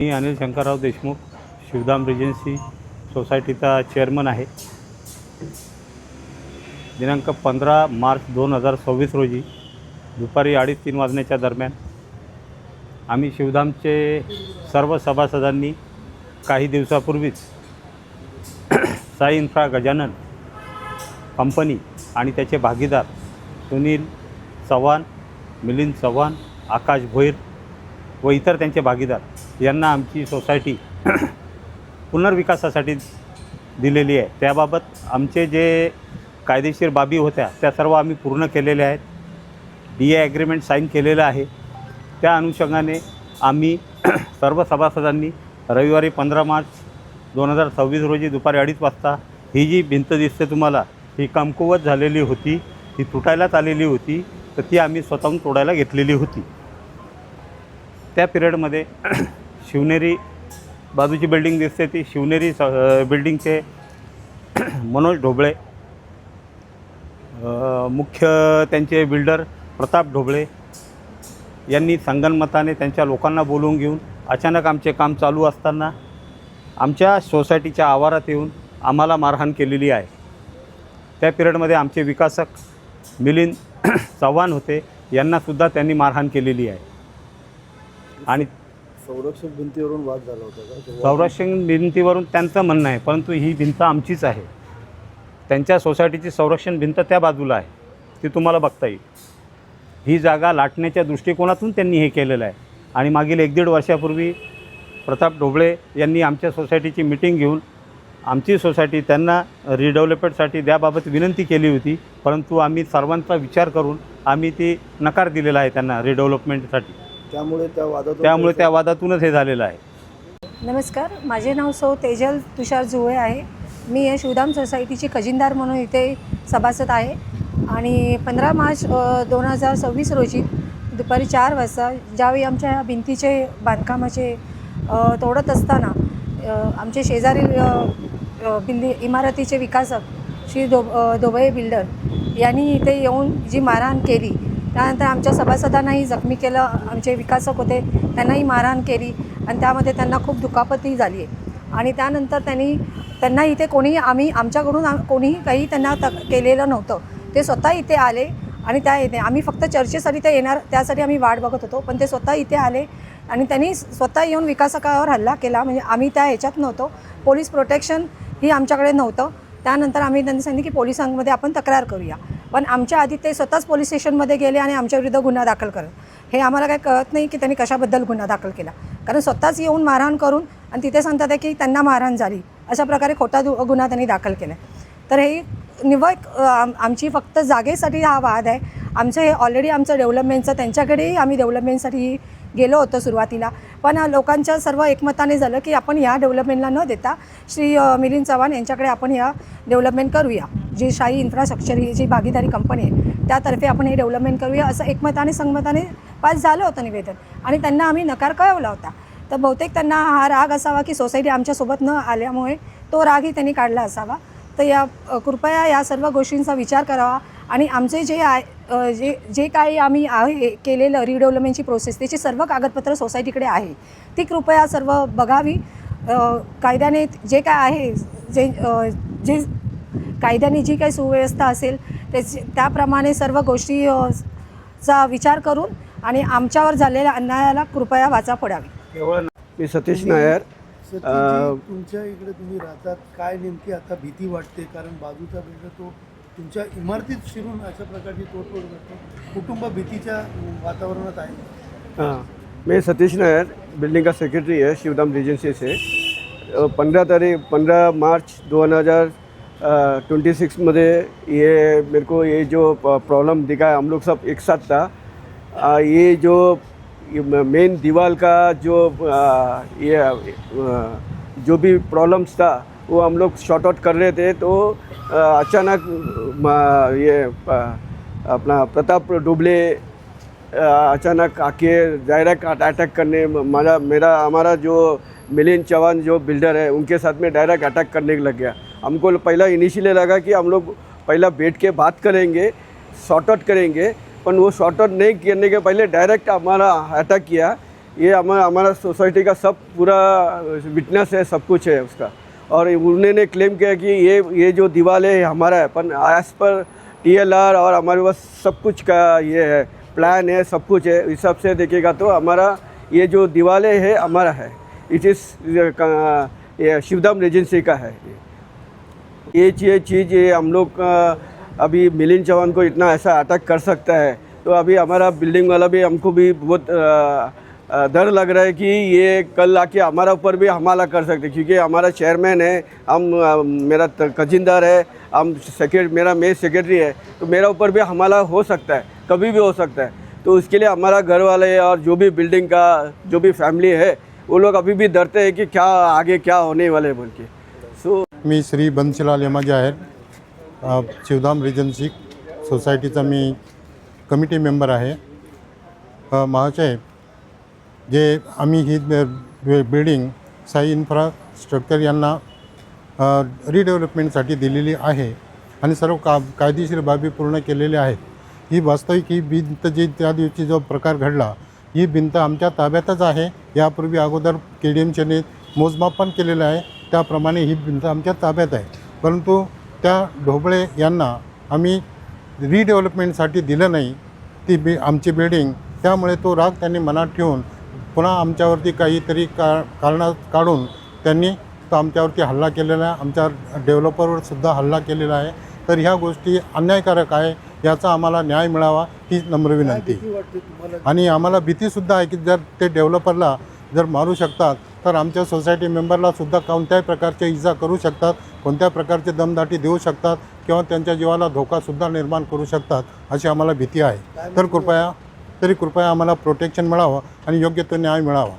मी Anil Shankarrao Deshmukh Shivdham regency सोसायटीचा chairman आहे। दिनांक 15 मार्च 2026 रोजी दुपारी 2:30-3 वाजण्याच्या दरम्यान आम्ही शिवधामचे सर्व सभासदांनी काही दिवसापूर्वीच साई इन्फ्रा गजानन कंपनी आणि त्याचे भागीदार सुनील चव्हाण, मिलिंद चव्हाण, आकाश भोईर व इतर त्यांचे भागीदार यांना आमची सोसायटी पुनर्विकासासाठी दिलेली आहे। त्याबाबत आमचे जे कायदेशीर बाबी होत्या त्या सर्व आम्ही पूर्ण केलेल्या आहेत। DA ॲग्रीमेंट साईन केलेलं आहे। त्या अनुषंगाने आम्ही सर्व सभासदांनी रविवारी 15 मार्च 2026 रोजी दुपारी 2:30 वाजता ही जी भिंत दिसते तुम्हाला, ही कमकुवत झालेली होती, ती तुटायलाच आलेली होती, तर ती आम्ही स्वतःहून तोडायला घेतलेली होती। त्या पिरियडमध्ये शिवनेरी बाजूची बिल्डिंग दिसते ती शिवनेरी बिल्डिंगचे मनोज ढोबळे, मुख्य त्यांचे बिल्डर प्रताप ढोबळे यांनी संगनमताने त्यांच्या लोकांना बोलवून घेऊन अचानक आमचे काम चालू असताना आमच्या सोसायटीच्या आवारात येऊन आम्हाला मारहाण केलेली आहे। त्या पिरियडमध्ये आमचे विकासक मिलिंद चव्हाण होते, यांनासुद्धा त्यांनी मारहाण केलेली आहे। आणि संरक्षक भिंतीवरून वाद झाला होता का? संरक्षण भिंतीवरून त्यांचं म्हणणं आहे, परंतु ही भिंत आमचीच आहे। त्यांच्या सोसायटीची संरक्षण भिंत त्या बाजूला आहे, ती तुम्हाला बघता येईल। ही जागा लाटण्याच्या दृष्टिकोनातून त्यांनी हे केलेलं आहे। आणि मागील 1-1.5 वर्षापूर्वी प्रताप ढोबळे यांनी आमच्या सोसायटीची मीटिंग घेऊन आमची सोसायटी त्यांना रिडेव्हलपमेंटसाठी द्याबाबत विनंती केली होती, परंतु आम्ही सर्वांचा विचार करून आम्ही ती नकार दिलेला आहे त्यांना रिडेव्हलपमेंटसाठी। त्यामुळे त्या वादातूनच हे झालेलं आहे। नमस्कार, माझे नाव सौ तेजल तुषार जुळे आहे। मी या शिवधाम सोसायटीची खजिनदार म्हणून इथे सभासद आहे। आणि 15 मार्च 2026 रोजी दुपारी 4 वाजता ज्यावेळी आमच्या ह्या भिंतीचे बांधकामाचे तोडत असताना आमचे शेजारील इमारतीचे विकासक श्री ढोबळे बिल्डर यांनी इथे येऊन जी मारहाण केली, त्यानंतर आमच्या सभासदांनाही जखमी केलं। आमचे विकासक होते, त्यांनाही मारहाण केली आणि त्यामध्ये त्यांना खूप दुखापतही झाली आहे। आणि त्यानंतर त्यांना इथे आमच्याकडून कोणीही काही त्यांना केलेलं नव्हतं। ते स्वतः इथे आले आणि आम्ही फक्त चर्चेसाठी ते येणार त्यासाठी आम्ही वाट बघत होतो, पण ते स्वतः इथे आले आणि त्यांनी स्वतः येऊन विकासकावर हल्ला केला। म्हणजे आम्ही त्या ह्याच्यात नव्हतो, पोलीस प्रोटेक्शन ही आमच्याकडे नव्हतं। त्यानंतर आम्ही त्यांनी सांगितलं की पोलिसांमध्ये आपण तक्रार करूया, पण आमच्या आधी ते स्वतःच पोलीस स्टेशनमध्ये गेले आणि आमच्याविरुद्ध गुन्हा दाखल करत। हे आम्हाला काही कळत नाही की त्यांनी कशाबद्दल गुन्हा दाखल केला, कारण स्वतःच येऊन मारहाण करून आणि तिथे सांगतात आहे की त्यांना मारहाण झाली, अशा प्रकारे खोटा गुन्हा त्यांनी दाखल केला। तर हे निव्वळ आमची फक्त जागेसाठी हा वाद आहे। आमचं हे ऑलरेडी आमचं डेव्हलपमेंटचं त्यांच्याकडेही आम्ही डेव्हलपमेंटसाठी गेलो होतो सुरुवातीला, पण लोकांच्या सर्व एकमताने झालं की आपण ह्या डेव्हलपमेंटला न देता श्री मिलिंद चव्हाण यांच्याकडे आपण ह्या डेव्हलपमेंट करूया, जी शाही इन्फ्रास्ट्रक्चर ही जी भागीदारी कंपनी आहे त्यातर्फे आपण हे डेव्हलपमेंट करूया, असं एकमताने संगमताने पास झालं होतं निवेदन। आणि त्यांना आम्ही नकार कळवला होता। तर बहुतेक त्यांना हा राग असावा की सोसायटी आमच्यासोबत न आल्यामुळे तो रागही त्यांनी काढला असावा। तर कृपया या सर्व गोष्टींचा विचार करावा आणि आमचे जे काही आम्ही केलेलं रिडेव्हलपमेंटची प्रोसेस त्याची सर्व कागदपत्र सोसायटीकडे आहे, ती कृपया सर्व बघावी। कायद्याने जे काय आहे जे कायद्याने जी काही सुव्यवस्था असेल त्याप्रमाणे सर्व गोष्टीचा विचार करून आणि आमच्यावर झालेल्या अन्यायाला कृपया वाचा फोडावी। मी सतीश नायर। तुमच्या इकडे तुम्ही राहतात, काय नेमकी आता भीती वाटते? कारण बाजूचा बिल्डर तो तुमच्या इमारतीत शिरून अशा प्रकारची तोडफोड करतो, कुटुंब भीतीच्या वातावरणात आहे। हाँ, मैं सतीश नायर बिल्डिंग का सेक्रेटरी है शिवधाम रिजेंसी से। 15 मार्च 2026 मध्ये ये मेरे को ये जो प्रॉब्लम दिखा, हम लोग सब एक साथ था। ये जो मेन दीवार का जो भी प्रॉब्लम्स था वो हम लोग शॉर्ट आउट कर रहे थे, तो अचानक ये अपना प्रताप ढोबळे अचानक आके डायरेक्ट अटैक करने हमारा जो मिलिंद चव्हाण जो बिल्डर है उनके साथ में डायरेक्ट अटैक करने लग गया। हमको पहला इनिशियली लगा कि हम लोग पहला बैठ के बात करेंगे, सॉर्ट आउट करेंगे, पर वो शॉर्ट आउट नहीं करने के पहले डायरेक्ट हमारा अटैक किया। ये हमारा सोसाइटी का सब पूरा विटनेस है, सब कुछ है उसका। और उन्होंने क्लेम किया कि ये जो दीवार है हमारा है, पर एज पर TLR और हमारे पास सब कुछ का ये है, प्लान है, सब कुछ है। इस हिसाब से देखिएगा तो हमारा ये जो दीवार है हमारा है। इट इज़ ये शिवधाम रेजेंसी का है। ये चीज़ ये हम लोग अभी मिलिंद चौहान को इतना ऐसा अटैक कर सकता है, तो अभी हमारा बिल्डिंग वाला भी हमको भी बहुत डर लग रहा है कि ये कल आके हमारा ऊपर भी हमला कर सकते हैं, क्योंकि हमारा चेयरमैन है, मेरा खजिनदार है, मेरा मेन सेक्रेटरी है, तो मेरा ऊपर भी हमला हो सकता है, कभी भी हो सकता है। तो उसके लिए हमारा घर वाले और जो भी बिल्डिंग का जो भी फैमिली है वो लोग अभी भी डरते हैं कि क्या आगे क्या होने वाले बोल के। सो मी श्री बन्सीलाल यमाजी आहेर, शिवधाम रेजन्सी सोसायटीचा मी कमिटी मेंबर आहे। महाशय, जे आम्ही ही बिल्डिंग साई इन्फ्रास्ट्रक्चर यांना रिडेव्हलपमेंटसाठी दिलेली आहे आणि सर्व कायदेशीर बाबी पूर्ण केलेल्या आहेत। ही वास्तविक ही भिंत जी त्या दिवशी जो प्रकार घडला, ही भिंत आमच्या ताब्यातच आहे। यापूर्वी अगोदर KDMCने मोजमाप पण केलेलं आहे, त्याप्रमाणे ही भिंत आमच्या ताब्यात आहे। परंतु त्या ढोबळे यांना आम्ही रिडेव्हलपमेंटसाठी दिलं नाही ती आमची बिल्डिंग, त्यामुळे तो राग त्यांनी मनात ठेवून पुन्हा आमच्यावरती काहीतरी कारणं काढून त्यांनी तो आमच्यावरती हल्ला केलेला आहे, आमच्या डेव्हलपरवर सुद्धा हल्ला केलेला आहे। तर ह्या गोष्टी अन्यायकारक आहे, याचा आम्हाला न्याय मिळावा हीच नम्र विनंती। भीती वाटते तुम्हाला? आणि आम्हाला भीतीसुद्धा आहे की जर ते डेव्हलपरला जर मारू शकतात तर आमच्या सोसायटी मेंबरला सुद्धा कोणत्याही प्रकारची इजा करू शकतात, कोणत्या प्रकारचे दमदाटी देऊ शकतात किंवा त्यांच्या जीवाला धोकासुद्धा निर्माण करू शकतात, अशी आम्हाला भीती आहे। तर कृपया आम्हाला प्रोटेक्शन मिळावं आणि योग्य तो न्याय मिळावा।